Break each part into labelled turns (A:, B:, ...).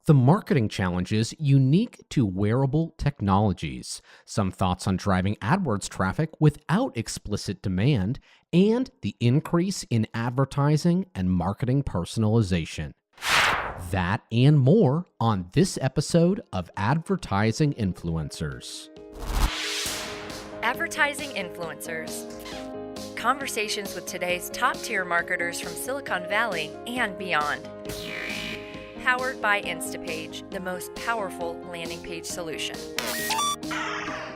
A: The marketing challenges unique to wearable technologies, some thoughts on driving AdWords traffic without explicit demand, and the increase in advertising and marketing personalization. That and more on this episode of Advertising Influencers.
B: Advertising Influencers. Conversations with today's top-tier marketers from Silicon Valley and beyond. Powered by Instapage, the most powerful landing page solution.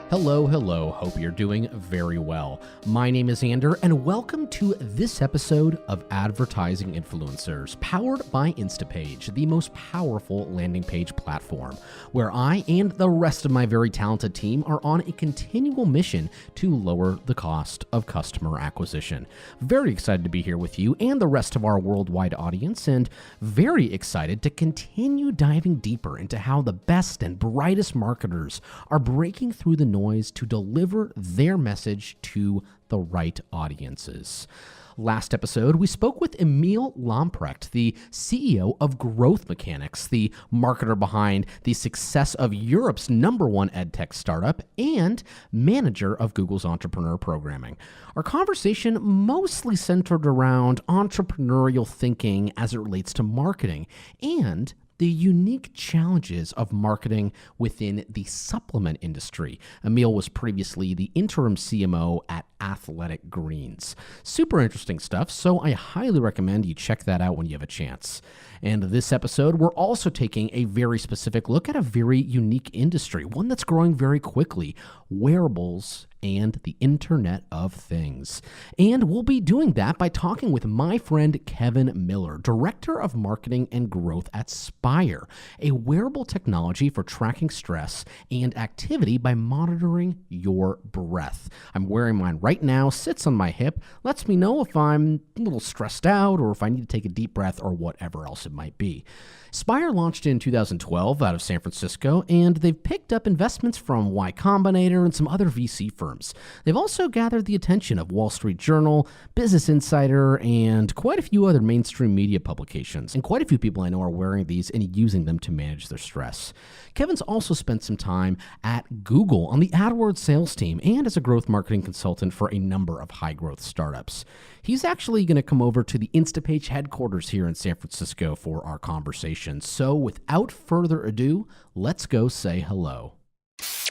A: Hello. Hope you're doing very well. My name is Ander, and welcome to this episode of Advertising Influencers, powered by Instapage, the most powerful landing page platform, where I and the rest of my very talented team are on a continual mission to lower the cost of customer acquisition. Very excited to be here with you and the rest of our worldwide audience, and very excited to continue diving deeper into how the best and brightest marketers are breaking through the noise to deliver their message to the right audiences. Last episode, we spoke with Emil Lamprecht, the CEO of Growth Mechanics, the marketer behind the success of Europe's #1 edtech startup and manager of Google's entrepreneur programming. Our conversation mostly centered around entrepreneurial thinking as it relates to marketing and the unique challenges of marketing within the supplement industry. Emil was previously the interim CMO at Athletic Greens. Super interesting stuff, so I highly recommend you check that out when you have a chance. And this episode, we're also taking a very specific look at a very unique industry, one that's growing very quickly, wearables and the Internet of Things. And we'll be doing that by talking with my friend Kevin Miller, Director of Marketing and Growth at Spire, a wearable technology for tracking stress and activity by monitoring your breath. I'm wearing mine right now, sits on my hip, lets me know if I'm a little stressed out or if I need to take a deep breath or whatever else it might be. Spire launched in 2012 out of San Francisco, and they've picked up investments from Combinator and some other VC firms. They've also gathered the attention of Wall Street Journal, Business Insider, and quite a few other mainstream media publications. And quite a few people I know are wearing these and using them to manage their stress. Kevin's also spent some time at Google on the AdWords sales team and as a growth marketing consultant for a number of high-growth startups. He's actually going to come over to the Instapage headquarters here in San Francisco for our conversation. So without further ado, let's go say hello. This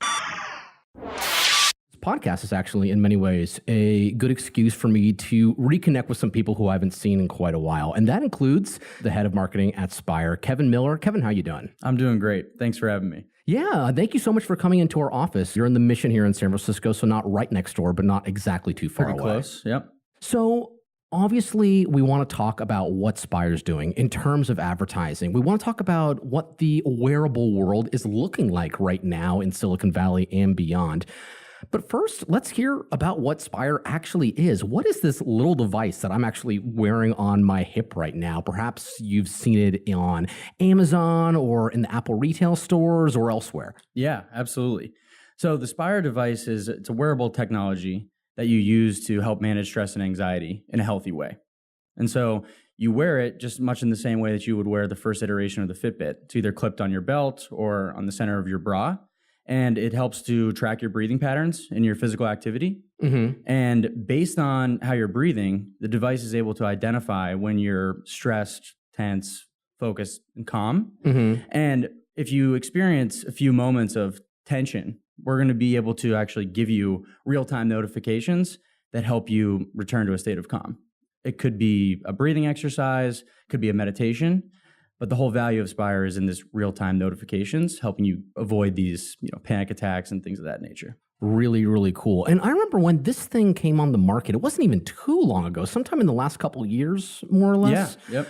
A: podcast is actually, in many ways, a good excuse for me to reconnect with some people who I haven't seen in quite a while. And that includes the head of marketing at Spire, Kevin Miller. Kevin, how you doing?
C: I'm doing great. Thanks for having me.
A: Yeah, thank you so much for coming into our office. You're in the Mission here in San Francisco, so not right next door, but not exactly too far
C: Pretty
A: away.
C: Close, yep.
A: So obviously, we want to talk about what Spire's doing in terms of advertising. We want to talk about what the wearable world is looking like right now in Silicon Valley and beyond. But first, let's hear about what Spire actually is. What is this little device that I'm actually wearing on my hip right now? Perhaps you've seen it on Amazon or in the Apple retail stores or elsewhere.
C: Yeah, absolutely. So the Spire device it's a wearable technology that you use to help manage stress and anxiety in a healthy way. And so you wear it just much in the same way that you would wear the first iteration of the Fitbit. It's either clipped on your belt or on the center of your bra. And it helps to track your breathing patterns in your physical activity. Mm-hmm. And based on how you're breathing, the device is able to identify when you're stressed, tense, focused, and calm. Mm-hmm. And if you experience a few moments of tension, we're going to be able to actually give you real-time notifications that help you return to a state of calm. It could be a breathing exercise, could be a meditation, but the whole value of Spire is in this real-time notifications, helping you avoid these, panic attacks and things of that nature.
A: Really, really cool. And I remember when this thing came on the market, it wasn't even too long ago, sometime in the last couple of years, more or less.
C: Yeah, yep.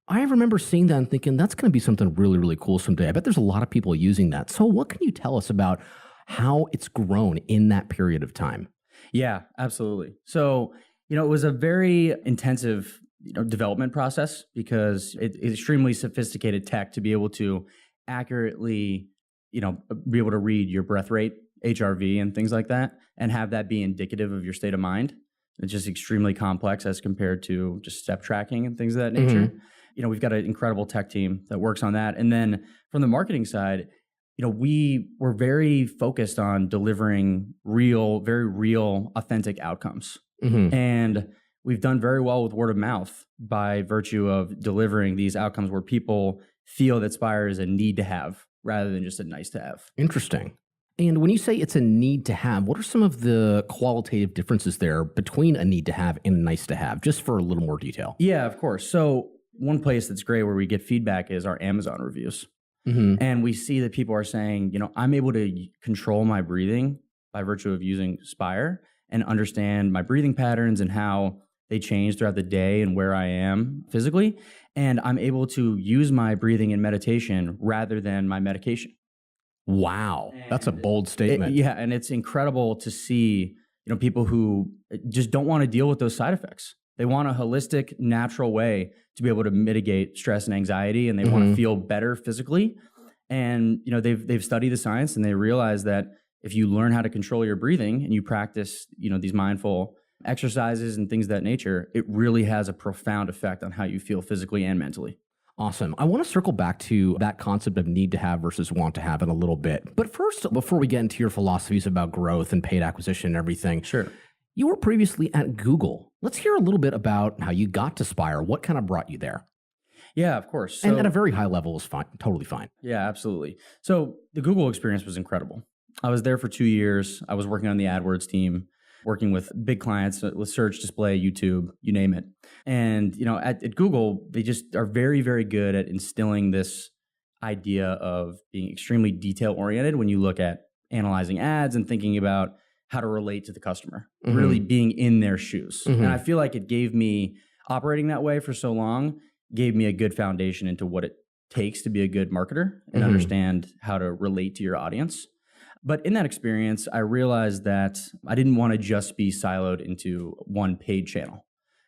A: I remember seeing that and thinking, that's going to be something really, really cool someday. I bet there's a lot of people using that. So what can you tell us about how it's grown in that period of time?
C: Yeah, absolutely. So, it was a very intensive development process because it's extremely sophisticated tech to be able to accurately, be able to read your breath rate, HRV and things like that, and have that be indicative of your state of mind. It's just extremely complex as compared to just step tracking and things of that nature. Mm-hmm. we've got an incredible tech team that works on that. And then from the marketing side, we were very focused on delivering very real, authentic outcomes. And we've done very well with word of mouth by virtue of delivering these outcomes where people feel that Spire is a need to have rather than just a nice to have.
A: Interesting. And when you say it's a need to have, what are some of the qualitative differences there between a need to have and a nice to have, just for a little more detail?
C: Yeah, of course. So one place that's great where we get feedback is our Amazon reviews. And we see that people are saying, I'm able to control my breathing by virtue of using Spire and understand my breathing patterns and how they change throughout the day and where I am physically. And I'm able to use my breathing in meditation rather than my medication.
A: Wow. That's a bold statement.
C: And it's incredible to see, people who just don't want to deal with those side effects. They want a holistic, natural way to be able to mitigate stress and anxiety, and they want to feel better physically. And, they've studied the science, and they realize that if you learn how to control your breathing and you practice, these mindful exercises and things of that nature, it really has a profound effect on how you feel physically and mentally.
A: Awesome. I want to circle back to that concept of need to have versus want to have in a little bit. But first, before we get into your philosophies about growth and paid acquisition and everything,
C: sure.
A: You were previously at Google. Let's hear a little bit about how you got to Spire. What kind of brought you there?
C: Yeah, of course.
A: And at a very high level is fine, totally fine.
C: Yeah, absolutely. So the Google experience was incredible. I was there for 2 years. I was working on the AdWords team, working with big clients with search, display, YouTube, you name it. And, at Google, they just are very, very good at instilling this idea of being extremely detail oriented when you look at analyzing ads and thinking about how to relate to the customer, really being in their shoes. And I feel like it gave me, operating that way for so long, gave me a good foundation into what it takes to be a good marketer and understand how to relate to your audience. But in that experience, I realized that I didn't want to just be siloed into one paid channel.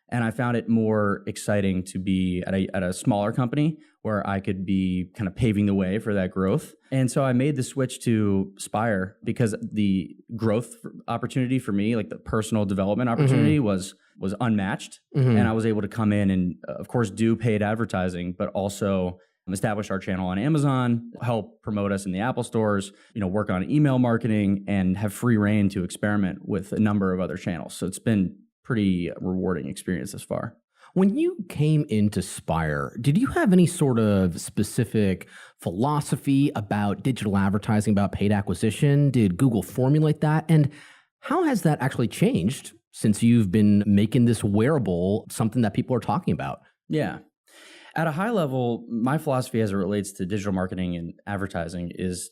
C: And I found it more exciting to be at a smaller company where I could be kind of paving the way for that growth. And so I made the switch to Spire because the growth opportunity for me, like the personal development opportunity was unmatched. And I was able to come in and, of course, do paid advertising, but also establish our channel on Amazon, help promote us in the Apple stores, work on email marketing, and have free reign to experiment with a number of other channels. So it's been pretty rewarding experience thus far.
A: When you came into Spire, did you have any sort of specific philosophy about digital advertising, about paid acquisition? Did Google formulate that? And how has that actually changed since you've been making this wearable something that people are talking about?
C: Yeah. At a high level, my philosophy as it relates to digital marketing and advertising is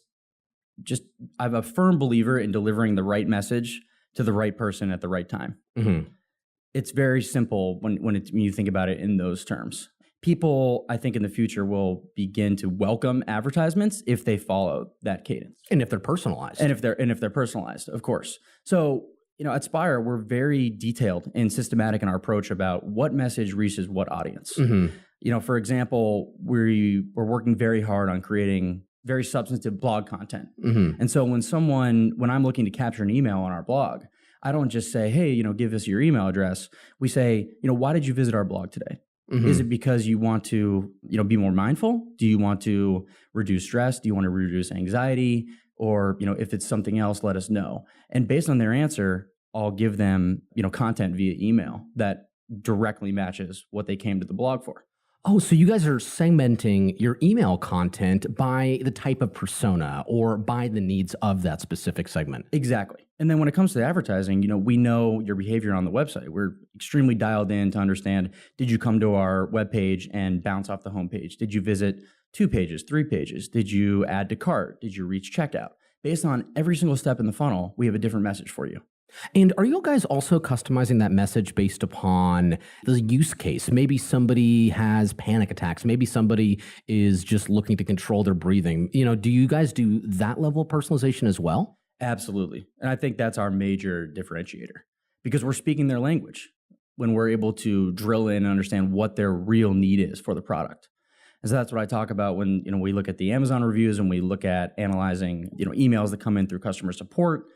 C: just, I'm a firm believer in delivering the right message to the right person at the right time. It's very simple when you think about it in those terms. People, I think, in the future will begin to welcome advertisements if they follow that cadence,
A: and if they're personalized,
C: and if they're personalized, of course. So, at Spire, we're very detailed and systematic in our approach about what message reaches what audience. For example, we're working very hard on creating very substantive blog content, and so when I'm looking to capture an email on our blog, I don't just say, hey, give us your email address. We say, why did you visit our blog today? Is it because you want to, be more mindful? Do you want to reduce stress? Do you want to reduce anxiety? Or, if it's something else, let us know. And based on their answer, I'll give them, content via email that directly matches what they came to the blog for.
A: Oh, so you guys are segmenting your email content by the type of persona or by the needs of that specific segment.
C: Exactly. And then when it comes to advertising, we know your behavior on the website. We're extremely dialed in to understand, did you come to our webpage and bounce off the homepage? Did you visit 2 pages, 3 pages? Did you add to cart? Did you reach checkout? Based on every single step in the funnel, we have a different message for you.
A: And are you guys also customizing that message based upon the use case? Maybe somebody has panic attacks. Maybe somebody is just looking to control their breathing. Do you guys do that level of personalization as well?
C: Absolutely. And I think that's our major differentiator because we're speaking their language when we're able to drill in and understand what their real need is for the product. And so that's what I talk about when we look at the Amazon reviews and we look at analyzing emails that come in through customer support.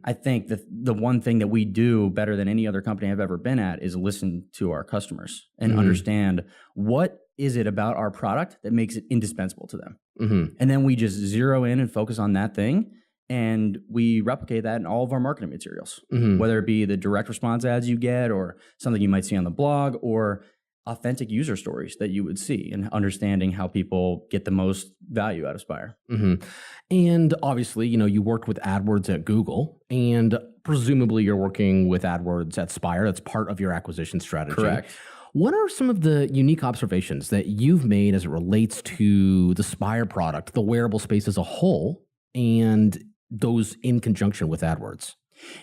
C: I think that the one thing that we do better than any other company I've ever been at is listen to our customers and understand what is it about our product that makes it indispensable to them?
A: Mm-hmm.
C: And then we just zero in and focus on that thing. And we replicate that in all of our marketing materials,
A: Mm-hmm.
C: whether it be the direct response ads you get or something you might see on the blog or authentic user stories that you would see and understanding how people get the most value out of Spire.
A: Mm-hmm. And obviously, you worked with AdWords at Google, and presumably you're working with AdWords at Spire. That's part of your acquisition strategy.
C: Correct.
A: What are some of the unique observations that you've made as it relates to the Spire product, the wearable space as a whole, and those in conjunction with AdWords?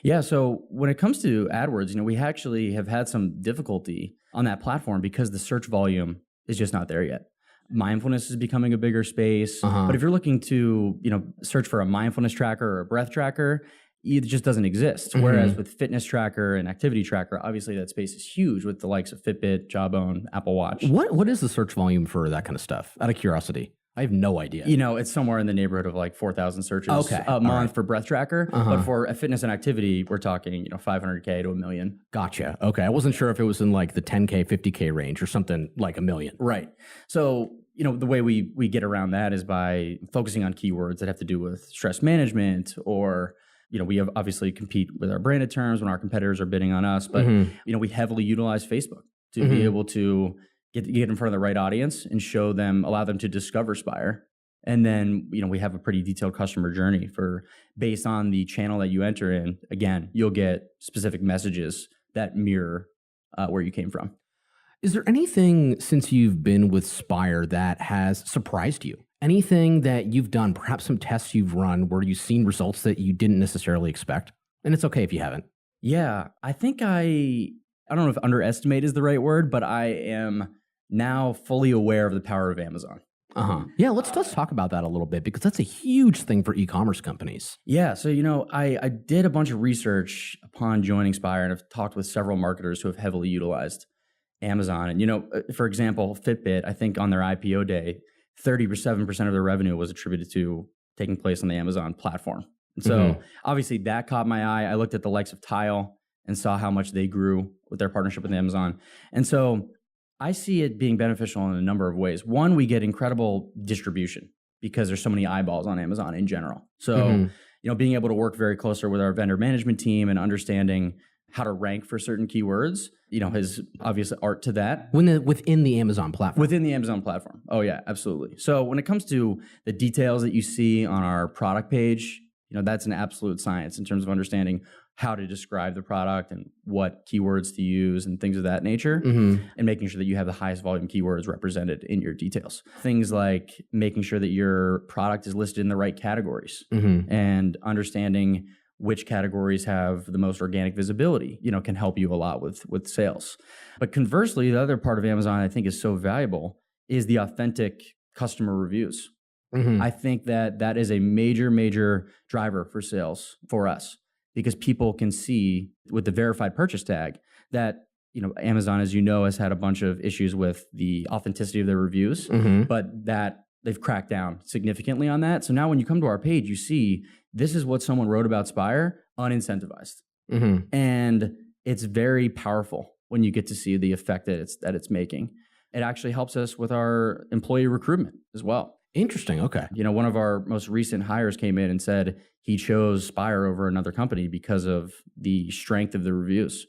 C: Yeah, so when it comes to AdWords, we actually have had some difficulty on that platform because the search volume is just not there yet. Mindfulness is becoming a bigger space, but if you're looking to, search for a mindfulness tracker or a breath tracker, it just doesn't exist.
A: Mm-hmm.
C: Whereas with fitness tracker and activity tracker, obviously that space is huge with the likes of Fitbit, Jawbone, Apple Watch.
A: What is the search volume for that kind of stuff? Out of curiosity. I have no idea.
C: It's somewhere in the neighborhood of like 4,000 searches a month for breath tracker. But for fitness and activity, we're talking, 500K to $1 million.
A: Gotcha. Okay. I wasn't sure if it was in like the 10K, 50K range or something like $1 million.
C: Right. So, the way we get around that is by focusing on keywords that have to do with stress management or, we have obviously compete with our branded terms when our competitors are bidding on us. But, we heavily utilize Facebook to be able to get in front of the right audience and allow them to discover Spire. And then, we have a pretty detailed customer journey based on the channel that you enter in. Again, you'll get specific messages that mirror where you came from.
A: Is there anything since you've been with Spire that has surprised you? Anything that you've done, perhaps some tests you've run where you've seen results that you didn't necessarily expect? And it's okay if you haven't.
C: Yeah, I think I don't know if underestimate is the right word, but I am now fully aware of the power of Amazon.
A: Yeah, let's talk about that a little bit because that's a huge thing for e-commerce companies.
C: Yeah, so I did a bunch of research upon joining Spire and have talked with several marketers who have heavily utilized Amazon. And for example, Fitbit, I think on their IPO day, 37% of their revenue was attributed to taking place on the Amazon platform. And so obviously that caught my eye. I looked at the likes of Tile and saw how much they grew with their partnership with Amazon. And so I see it being beneficial in a number of ways. One, we get incredible distribution because there's so many eyeballs on Amazon in general. So, being able to work very closer with our vendor management team and understanding how to rank for certain keywords, has obvious art to that.
A: Within the Amazon platform.
C: Within the Amazon platform. Oh yeah, absolutely. So when it comes to the details that you see on our product page, that's an absolute science in terms of understanding how to describe the product and what keywords to use and things of that nature, and making sure that you have the highest volume keywords represented in your details. Things like making sure that your product is listed in the right categories and understanding which categories have the most organic visibility, can help you a lot with sales. But conversely, the other part of Amazon I think is so valuable is the authentic customer reviews. I think that is a major, major driver for sales for us because people can see with the verified purchase tag that, Amazon, as has had a bunch of issues with the authenticity of their reviews, but that they've cracked down significantly on that. So now when you come to our page, you see this is what someone wrote about Spire, unincentivized. And it's very powerful when you get to see the effect that it's making. It actually helps us with our employee recruitment as well.
A: Interesting. Okay.
C: One of our most recent hires came in and said he chose Spire over another company because of the strength of the reviews.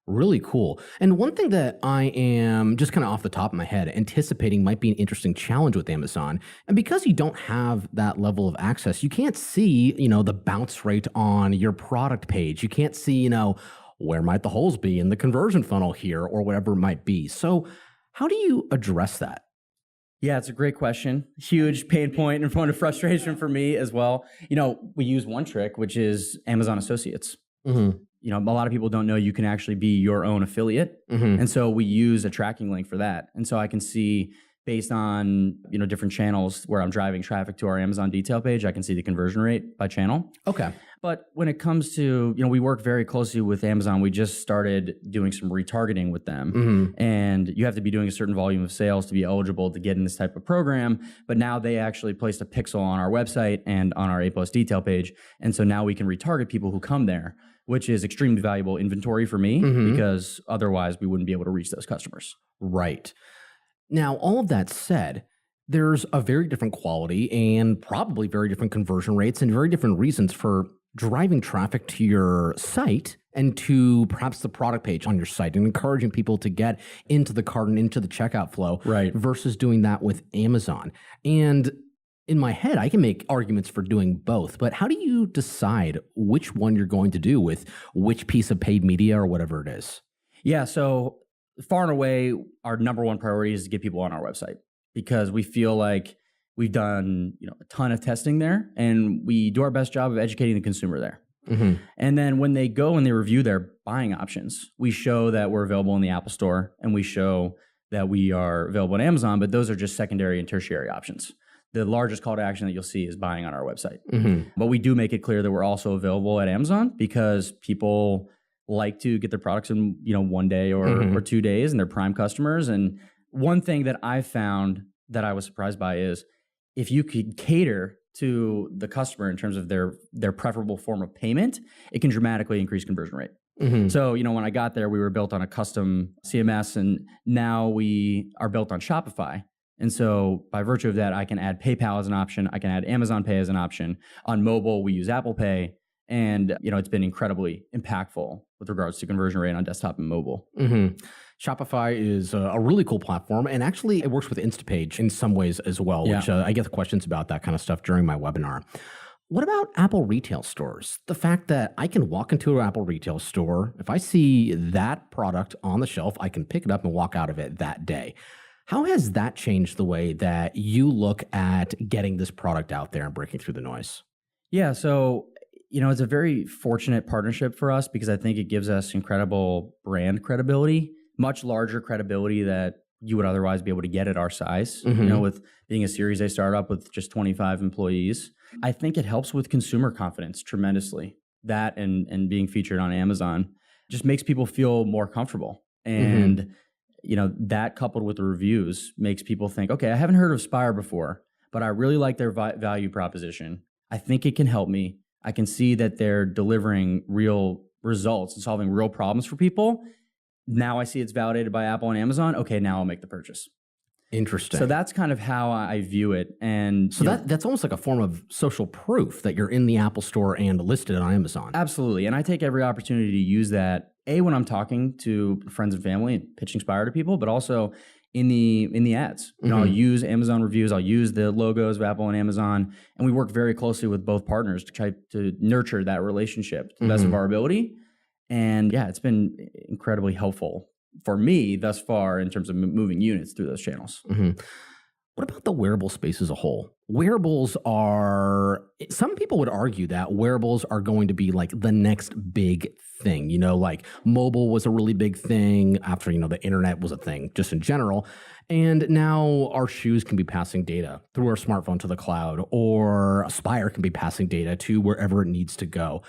A: Really cool. And one thing that I am just kind of off the top of my head anticipating might be an interesting challenge with Amazon. And because you don't have that level of access, you can't see, the bounce rate on your product page. You can't see, where might the holes be in the conversion funnel here or whatever it might be. So how do you address that?
C: Yeah, it's a great question. Huge pain point and point of frustration for me as well. We use one trick, which is Amazon Associates. A lot of people don't know you can actually be your own affiliate. And so we use a tracking link for that. And so I can see based on, different channels where I'm driving traffic to our Amazon detail page, I can see the conversion rate by channel.
A: Okay.
C: But when it comes to, we work very closely with Amazon. We just started doing some retargeting with them. And you have to be doing a certain volume of sales to be eligible to get in this type of program. But now they actually placed a pixel on our website and on our A+ detail page. And so now we can retarget people who come there, which is extremely valuable inventory for me because otherwise we wouldn't be able to reach those customers.
A: Right. Now, all of that said, there's a very different quality and probably very different conversion rates and very different reasons for driving traffic to your site and to perhaps the product page on your site and encouraging people to get into the cart and into the checkout flow
C: Right.
A: versus doing that with Amazon. And in my head, I can make arguments for doing both, but how do you decide which one you're going to do with which piece of paid media or whatever it is?
C: Yeah, so far and away, our number one priority is to get people on our website because we feel like we've done a ton of testing there and we do our best job of educating the consumer there.
A: Mm-hmm.
C: And then when they go and they review their buying options, we show that we're available in the Apple Store and we show that we are available on Amazon, but those are just secondary and tertiary options. The largest call to action that you'll see is buying on our website.
A: Mm-hmm.
C: But we do make it clear that we're also available at Amazon because people like to get their products in 1 day or 2 days and they're prime customers. And one thing that I found that I was surprised by is if you could cater to the customer in terms of their preferable form of payment, it can dramatically increase conversion rate.
A: Mm-hmm.
C: So, when I got there, we were built on a custom CMS and now we are built on Shopify. And so by virtue of that, I can add PayPal as an option. I can add Amazon Pay as an option. On mobile, we use Apple Pay. And, it's been incredibly impactful with regards to conversion rate on desktop and mobile.
A: Mm-hmm. Shopify is a really cool platform, and actually it works with Instapage in some ways as well, which I get questions about that kind of stuff during my webinar. What about Apple retail stores? The fact that I can walk into an Apple retail store, if I see that product on the shelf, I can pick it up and walk out of it that day. How has that changed the way that you look at getting this product out there and breaking through the noise?
C: Yeah, so it's a very fortunate partnership for us because I think it gives us incredible brand credibility, much larger credibility that you would otherwise be able to get at our size, with being a Series A startup with just 25 employees. I think it helps with consumer confidence tremendously. That and being featured on Amazon just makes people feel more comfortable. And, that coupled with the reviews makes people think, okay, I haven't heard of Spire before, but I really like their value proposition. I think it can help me. I can see that they're delivering real results and solving real problems for people. Now I see it's validated by Apple and Amazon. Okay, now I'll make the purchase.
A: Interesting.
C: So that's kind of how I view it. And
A: so that's almost like a form of social proof that you're in the Apple Store and listed on Amazon.
C: Absolutely. And I take every opportunity to use that, when I'm talking to friends and family and pitching Spire to people, but also in the ads. I'll use Amazon reviews, I'll use the logos of Apple and Amazon, and we work very closely with both partners to try to nurture that relationship to the best of our ability. And it's been incredibly helpful for me thus far in terms of moving units through those channels.
A: What about the wearable space as a whole? Wearables are, some people would argue that wearables are going to be like the next big thing. Like mobile was a really big thing after, the internet was a thing just in general. And now our shoes can be passing data through our smartphone to the cloud, or Spire can be passing data to wherever it needs to go.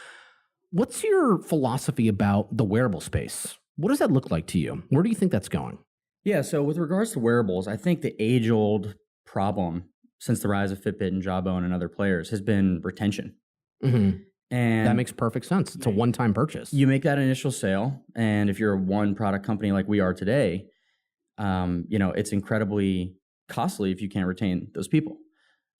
A: What's your philosophy about the wearable space? What does that look like to you? Where do you think that's going?
C: Yeah, so with regards to wearables, I think the age-old problem since the rise of Fitbit and Jawbone and other players has been retention.
A: And that makes perfect sense. It's a one-time purchase.
C: You make that initial sale, and if you're a one-product company like we are today, it's incredibly costly if you can't retain those people.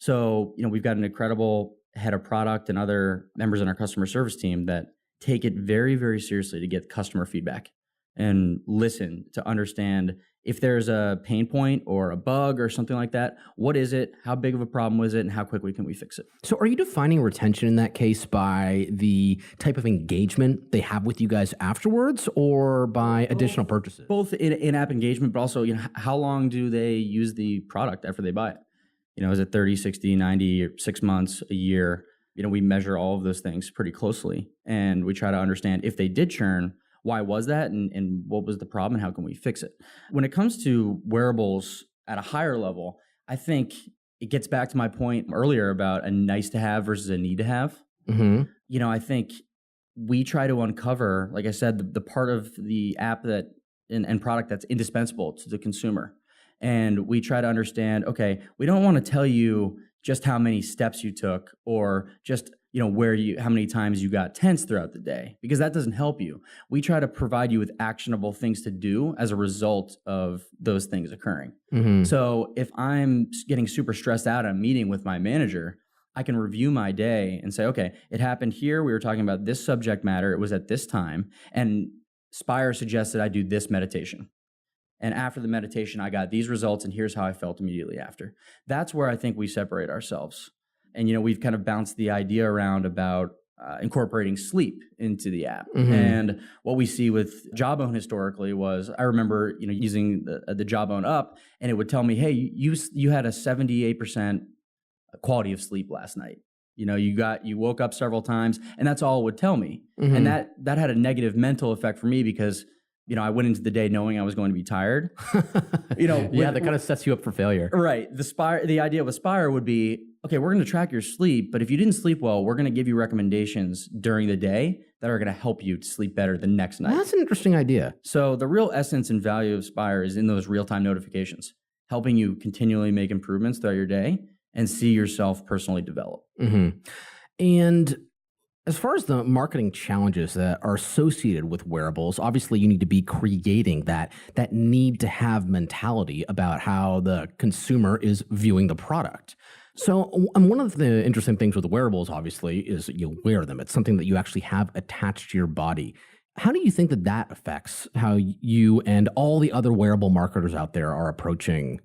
C: So, we've got an incredible head of product and other members in our customer service team that take it very, very seriously to get customer feedback and listen to understand if there's a pain point or a bug or something like that. What is it? How big of a problem was it? And how quickly can we fix it?
A: So are you defining retention in that case by the type of engagement they have with you guys afterwards, or by additional purchases?
C: Both in-app engagement, but also, how long do they use the product after they buy it? Is it 30, 60, 90, or 6 months, a year? We measure all of those things pretty closely, and we try to understand if they did churn, why was that, and what was the problem, and how can we fix it? When it comes to wearables at a higher level, I think it gets back to my point earlier about a nice to have versus a need to have. I think we try to uncover, like I said, the part of the app that and product that's indispensable to the consumer. And we try to understand, okay, we don't want to tell you just how many steps you took or just how many times you got tense throughout the day, because that doesn't help you. We try to provide you with actionable things to do as a result of those things occurring. So if I'm getting super stressed out at a meeting with my manager, I can review my day and say, okay, it happened here. We were talking about this subject matter. It was at this time. And Spire suggested I do this meditation. And after the meditation, I got these results, and here's how I felt immediately after. That's where I think we separate ourselves. And, we've kind of bounced the idea around about incorporating sleep into the app. And what we see with Jawbone historically was, I remember, using the Jawbone up, and it would tell me, hey, you had a 78% quality of sleep last night. You woke up several times, and that's all it would tell me. And that had a negative mental effect for me, because I went into the day knowing I was going to be tired.
A: That kind of sets you up for failure.
C: Right. The idea with Spire would be, okay, we're going to track your sleep, but if you didn't sleep well, we're going to give you recommendations during the day that are going to help you to sleep better the next night.
A: Well, that's an interesting idea.
C: So the real essence and value of Spire is in those real-time notifications, helping you continually make improvements throughout your day and see yourself personally develop.
A: And as far as the marketing challenges that are associated with wearables, obviously you need to be creating that need to have mentality about how the consumer is viewing the product. So one of the interesting things with the wearables, obviously, is you wear them. It's something that you actually have attached to your body. How do you think that affects how you and all the other wearable marketers out there are approaching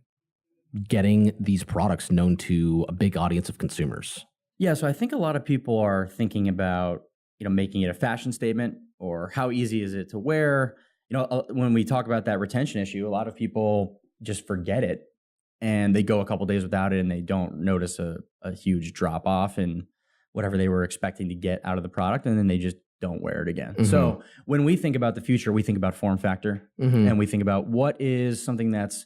A: getting these products known to a big audience of consumers?
C: Yeah, so I think a lot of people are thinking about, making it a fashion statement, or how easy is it to wear. When we talk about that retention issue, a lot of people just forget it, and they go a couple days without it, and they don't notice a huge drop off in whatever they were expecting to get out of the product, and then they just don't wear it again. So when we think about the future, we think about form factor, and we think about what is something that's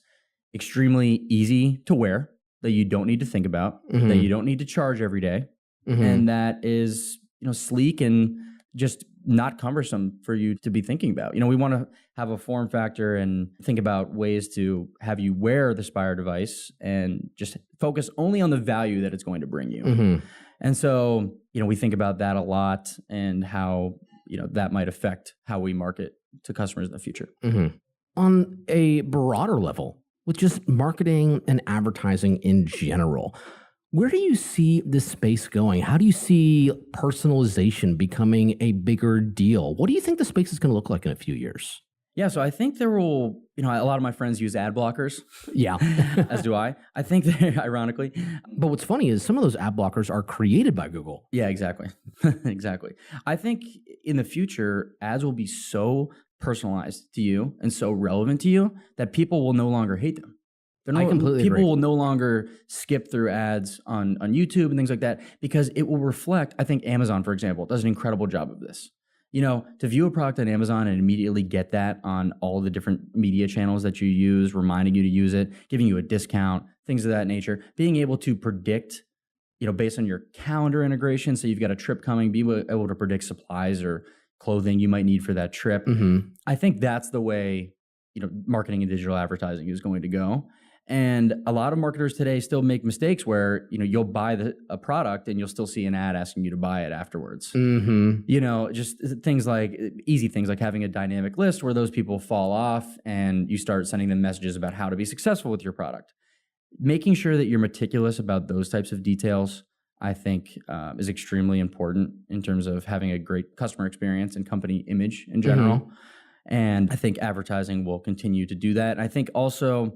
C: extremely easy to wear, that you don't need to think about, that you don't need to charge every day, and that is, sleek and just not cumbersome for you to be thinking about. We want to have a form factor and think about ways to have you wear the Spire device and just focus only on the value that it's going to bring you. And so, we think about that a lot, and how, that might affect how we market to customers in the future.
A: On a broader level, with just marketing and advertising in general, where do you see this space going? How do you see personalization becoming a bigger deal? What do you think the space is going to look like in a few years?
C: Yeah, so I think there will, a lot of my friends use ad blockers.
A: Yeah.
C: As do I. I think they, ironically.
A: But what's funny is some of those ad blockers are created by Google.
C: Yeah, exactly. Exactly. I think in the future, ads will be so personalized to you and so relevant to you that people will no longer hate them.
A: I completely agree.
C: People will no longer skip through ads on YouTube and things like that, because it will reflect. I think Amazon, for example, does an incredible job of this. To view a product on Amazon and immediately get that on all the different media channels that you use, reminding you to use it, giving you a discount, things of that nature, being able to predict, based on your calendar integration. So you've got a trip coming, be able to predict supplies or clothing you might need for that trip. I think that's the way, marketing and digital advertising is going to go. And a lot of marketers today still make mistakes where, you'll buy a product and you'll still see an ad asking you to buy it afterwards. Just easy things like having a dynamic list where those people fall off and you start sending them messages about how to be successful with your product. Making sure that you're meticulous about those types of details, I think, is extremely important in terms of having a great customer experience and company image in general. And I think advertising will continue to do that. And I think also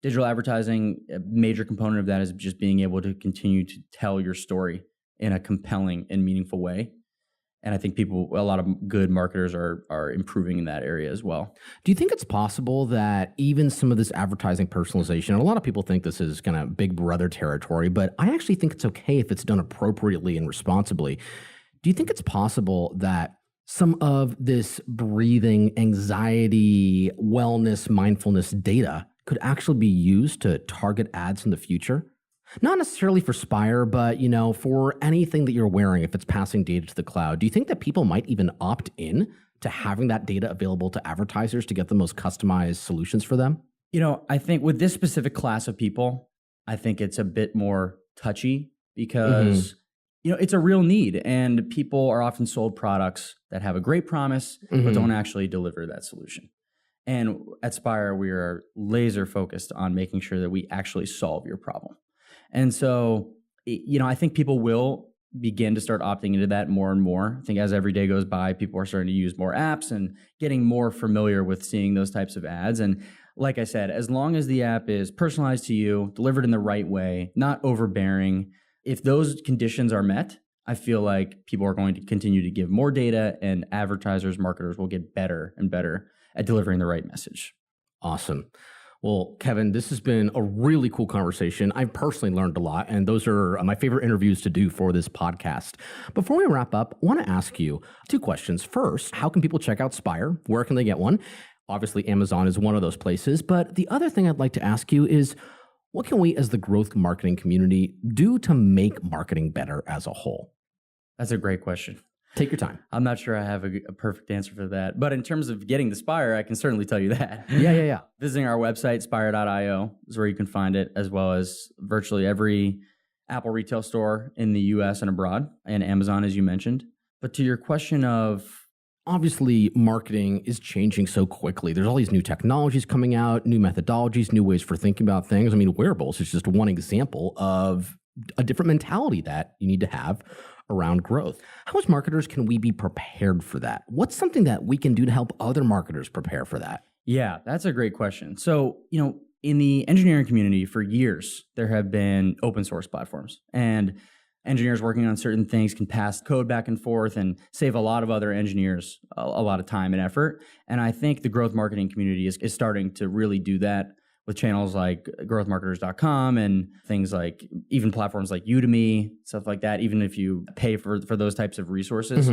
C: digital advertising, a major component of that is just being able to continue to tell your story in a compelling and meaningful way. And I think a lot of good marketers are improving in that area as well.
A: Do you think it's possible that even some of this advertising personalization, and a lot of people think this is kind of big brother territory, but I actually think it's okay if it's done appropriately and responsibly. Do you think it's possible that some of this breathing, anxiety, wellness, mindfulness data could actually be used to target ads in the future? Not necessarily for Spire, but, for anything that you're wearing, if it's passing data to the cloud. Do you think that people might even opt in to having that data available to advertisers to get the most customized solutions for them?
C: I think with this specific class of people, I think it's a bit more touchy because it's a real need, and people are often sold products that have a great promise, but don't actually deliver that solution. And at Spire, we are laser focused on making sure that we actually solve your problem. And so, I think people will begin to start opting into that more and more. I think as every day goes by, people are starting to use more apps and getting more familiar with seeing those types of ads. And like I said, as long as the app is personalized to you, delivered in the right way, not overbearing, if those conditions are met, I feel like people are going to continue to give more data, and advertisers, marketers will get better and better at delivering the right message.
A: Awesome. Well, Kevin, this has been a really cool conversation. I've personally learned a lot, and those are my favorite interviews to do for this podcast. Before we wrap up, I want to ask you 2 questions. First, how can people check out Spire? Where can they get one? Obviously, Amazon is one of those places. But the other thing I'd like to ask you is, what can we as the growth marketing community do to make marketing better as a whole?
C: That's a great question.
A: Take your time.
C: I'm not sure I have a perfect answer for that. But in terms of getting the Spire, I can certainly tell you that.
A: Yeah.
C: Visiting our website, spire.io, is where you can find it, as well as virtually every Apple retail store in the US and abroad, and Amazon, as you mentioned. But to your question of...
A: Obviously, marketing is changing so quickly. There's all these new technologies coming out, new methodologies, new ways for thinking about things. I mean, wearables is just one example of a different mentality that you need to have around growth. How as marketers can we be prepared for that? What's something that we can do to help other marketers prepare for that?
C: Yeah, that's a great question. So, in the engineering community for years, there have been open source platforms, and engineers working on certain things can pass code back and forth and save a lot of other engineers a lot of time and effort. And I think the growth marketing community is starting to really do that with channels like growthmarketers.com and things like even platforms like Udemy, stuff like that, even if you pay for those types of resources.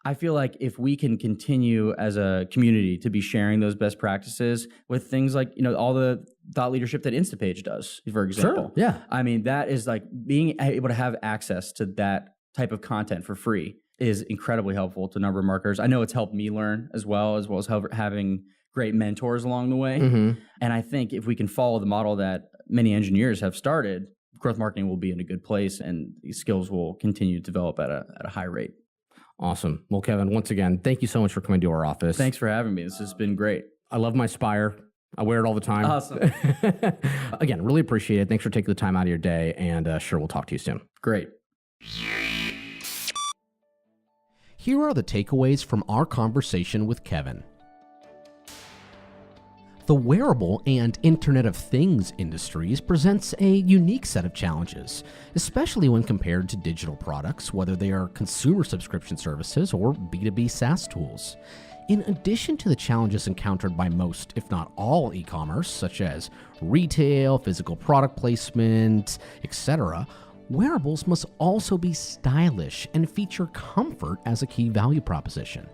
C: I feel like if we can continue as a community to be sharing those best practices with things like, all the thought leadership that Instapage does, for example.
A: Sure, yeah.
C: I mean, that is like being able to have access to that type of content for free is incredibly helpful to a number of marketers. I know it's helped me learn as well as having great mentors along the way. And I think if we can follow the model that many engineers have started, growth marketing will be in a good place, and these skills will continue to develop at a high rate.
A: Awesome. Well, Kevin, once again, thank you so much for coming to our office.
C: Thanks for having me. This has been great.
A: I love my Spire. I wear it all the time.
C: Awesome.
A: Again, really appreciate it. Thanks for taking the time out of your day, and sure, we'll talk to you soon.
C: Great.
A: Here are the takeaways from our conversation with Kevin. The wearable and Internet of Things industries presents a unique set of challenges, especially when compared to digital products, whether they are consumer subscription services or B2B SaaS tools. In addition to the challenges encountered by most, if not all, e-commerce, such as retail, physical product placement, etc., wearables must also be stylish and feature comfort as a key value proposition.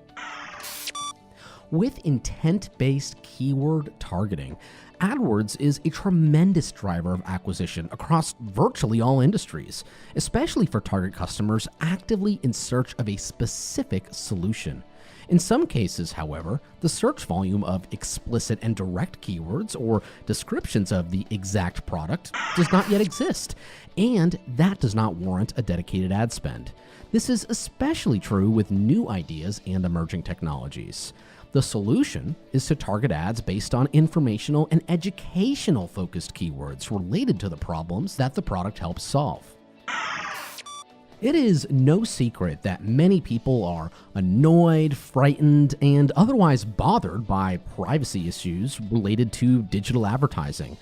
A: With intent-based keyword targeting, AdWords is a tremendous driver of acquisition across virtually all industries, especially for target customers actively in search of a specific solution. In some cases, however, the search volume of explicit and direct keywords or descriptions of the exact product does not yet exist, and that does not warrant a dedicated ad spend. This is especially true with new ideas and emerging technologies. The solution is to target ads based on informational and educational focused keywords related to the problems that the product helps solve. It is no secret that many people are annoyed, frightened, and otherwise bothered by privacy issues related to digital advertising.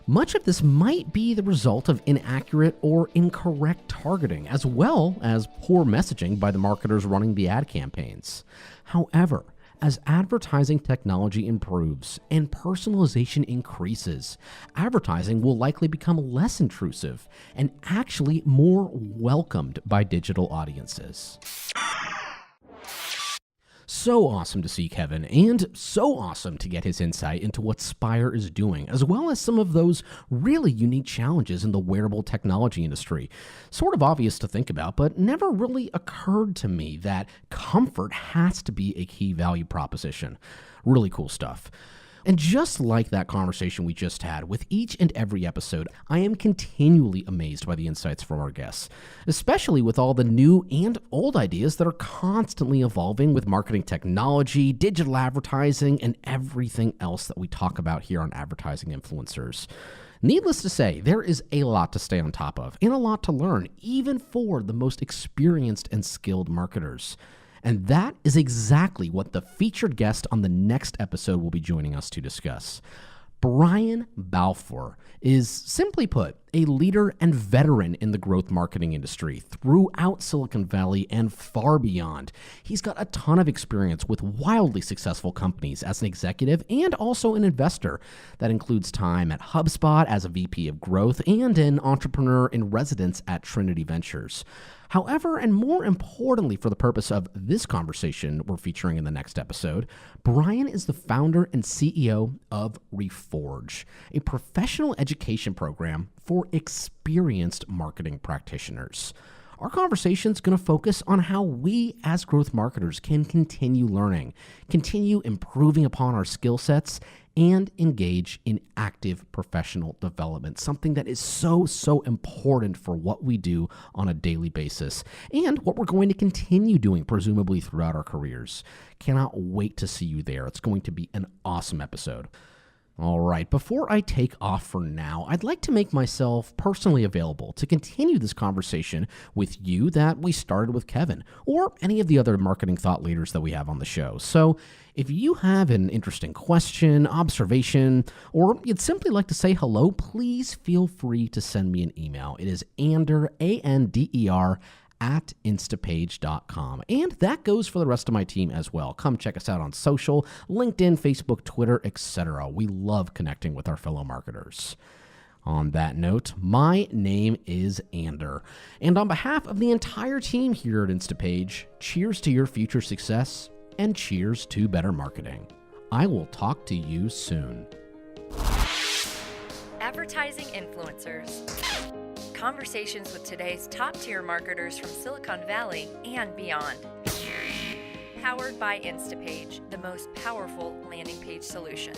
A: Much of this might be the result of inaccurate or incorrect targeting, as well as poor messaging by the marketers running the ad campaigns. However, as advertising technology improves and personalization increases, advertising will likely become less intrusive and actually more welcomed by digital audiences. So awesome to see Kevin, and so awesome to get his insight into what Spire is doing, as well as some of those really unique challenges in the wearable technology industry. Sort of obvious to think about, but never really occurred to me that comfort has to be a key value proposition. Really cool stuff. And just like that conversation we just had, with each and every episode, I am continually amazed by the insights from our guests, especially with all the new and old ideas that are constantly evolving with marketing technology, digital advertising, and everything else that we talk about here on Advertising Influencers. Needless to say, there is a lot to stay on top of and a lot to learn, even for the most experienced and skilled marketers. And that is exactly what the featured guest on the next episode will be joining us to discuss. Brian Balfour is, simply put, a leader and veteran in the growth marketing industry throughout Silicon Valley and far beyond. He's got a ton of experience with wildly successful companies as an executive and also an investor. That includes time at HubSpot as a VP of growth and an entrepreneur in residence at Trinity Ventures. However, and more importantly for the purpose of this conversation we're featuring in the next episode, Brian is the founder and CEO of Reforge, a professional education program for experienced marketing practitioners. Our conversation is going to focus on how we as growth marketers can continue learning, continue improving upon our skill sets, and engage in active professional development, something that is so important for what we do on a daily basis and what we're going to continue doing, presumably throughout our careers. Cannot wait to see you there. It's going to be an awesome episode. All right, before I take off for now, I'd like to make myself personally available to continue this conversation with you that we started with Kevin or any of the other marketing thought leaders that we have on the show. So if you have an interesting question, observation, or you'd simply like to say hello, please feel free to send me an email. It is Ander, A-N-D-E-R, at instapage.com. And that goes for the rest of my team as well. Come check us out on social, LinkedIn, Facebook, Twitter, etc. We love connecting with our fellow marketers. On that note, my name is Ander, and on behalf of the entire team here at Instapage, cheers to your future success and cheers to better marketing. I will talk to you soon.
B: Advertising Influencers. Conversations with today's top-tier marketers from Silicon Valley and beyond. Powered by Instapage, the most powerful landing page solution.